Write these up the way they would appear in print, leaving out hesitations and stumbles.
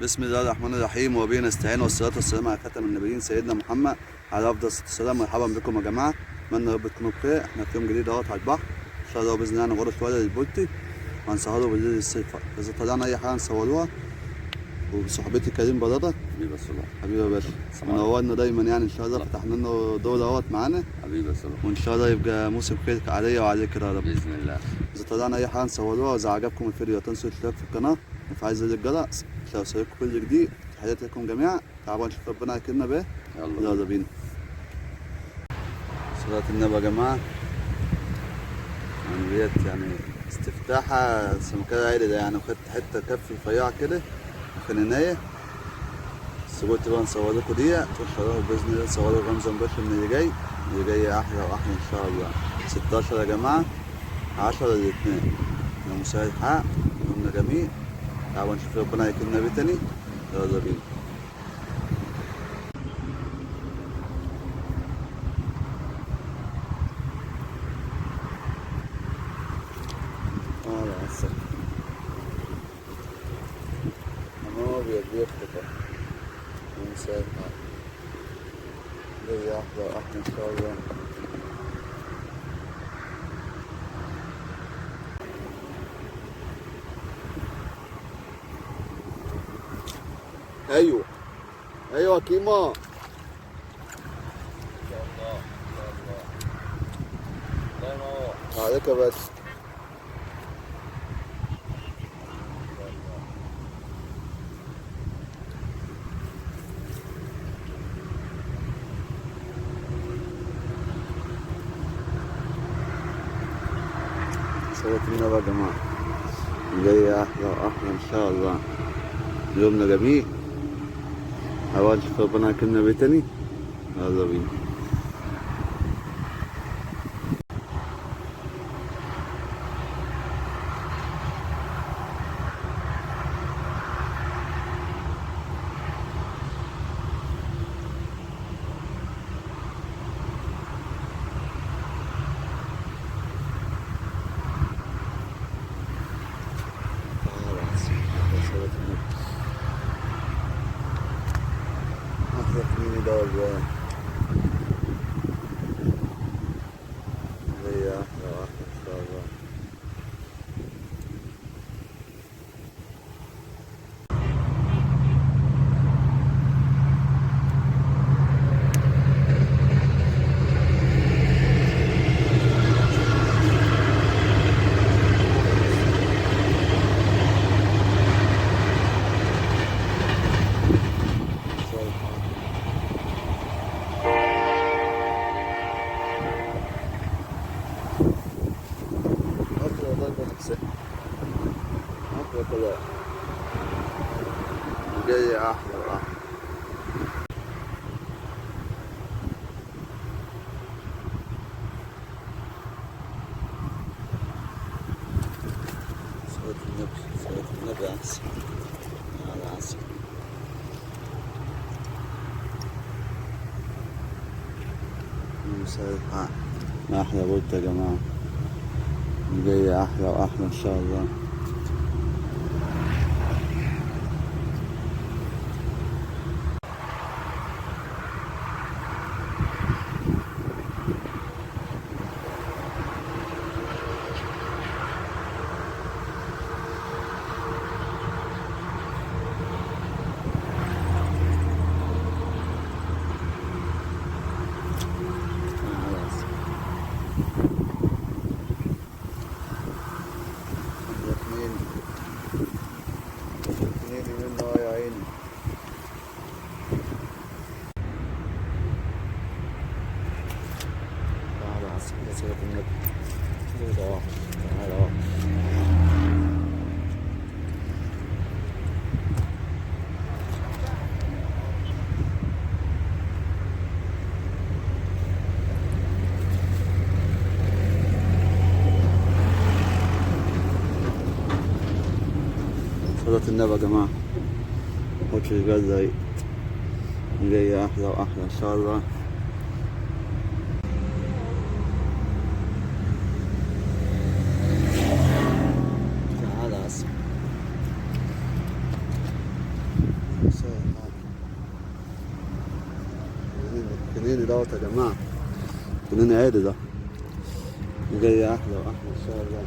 بسم الله الرحمن الرحيم وبه نستعين والصلاة والسلام على خاتم النبيين سيدنا محمد على أفضل الصلاة والسلام. مرحبا بكم يا جماعة، أتمنى يا رب تكونوا بخير. احنا في يوم جديد اهوت على البحر إن شاء الله بإذن الله هنغوص شوية للبولتي وهنسهروا بالليل الصيف، إذا طلعنا أي حاجة نصوروها. وبصحبتي كريم برادة حبيبي الصلاة. حبيبي يا باشا، منورنا دايما يعني. إن شاء الله فتحنا لنا دور اهوت معانا، حبيبي الصلاة. وإن شاء الله يبقى موسم خير عليا وعليك يا رب بإذن الله. إذا طلعنا أي حاجة نصوروها. وإذا عجبكم الفيديو تنسوا الاشتراك في القناة وتفعيل زر الجرس عشان يوصلكم كل جديد. تحياتي لكم جميعا، تعالوا نشوف ربنا يكرمنا بإيه. يلا بينا. صلاة النبي يا جماعة، يعني ديت يعني استفتاحة سمكة عالي ده يعني، وخدت حتة كف رفيعة كده وفنانية. بس قلت بقى نصور لكم دي تشرفوا بإذن الله، نصوروا رمزا مباشر من اللي جاي أحلى وأحلى إن شاء الله. 16 يا جماعة، 10 للاثنين. يا مساعد حق، يومنا جميل. تعالوا نشوف ربنا يكرمنا بيه تاني. يلا بينا. أبيض بيفتح ومساعد حق، جاي أحلى وأحلى إن شاء الله. ايوه ايوه كيما ان شاء الله ان شاء الله. الله ينور عليك يا باشا. صوت لنا بقى يا جماعه، جاي احلى واحلى ان شاء الله. يومنا جميل، حاول نشوف ربنا يكرمنا بيه تاني. يلا بينا. أحلى فيني ده والله، هي أحلى وأحلى إن شاء الله. أحلى كلام، جاي أحلى وأحلى. صلاة النبي صلاة النبي أحسن على عسل. مساعد ما أحلى بولت يا جماعة، جاي أحلى وأحلى إن شاء الله. صلاة النبي. تعالى اهو. صلاة النبي يا جماعة، وجه الجاز زي جاية أحلى وأحلى إن شاء الله. تعال الكنيني دوت يا جماعة، كنيني عادي ده جاي أحلى وأحلى إن شاء الله.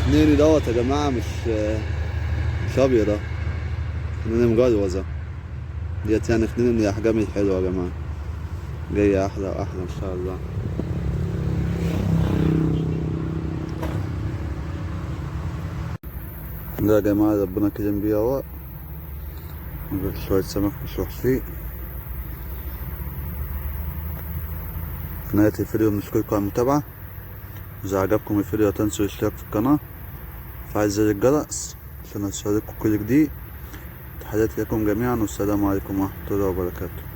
الكنيني دوت يا جماعة مش أبيض ده، كنيني مجروزة ديت، يعني كنيني من الأحجام الحلوة يا جماعة، جاية أحلى وأحلى إن شاء الله. ده يا جماعة ربنا كريم بيه اهو، شوية سمك مش وحشين. في نهاية الفيديو بنشكركم على المتابعة، إذا عجبكم الفيديو لا تنسوا الاشتراك في القناة وفعل زر الجرس عشان أوصلكم كل جديد. تحياتي لكم جميعا والسلام عليكم ورحمة الله وبركاته.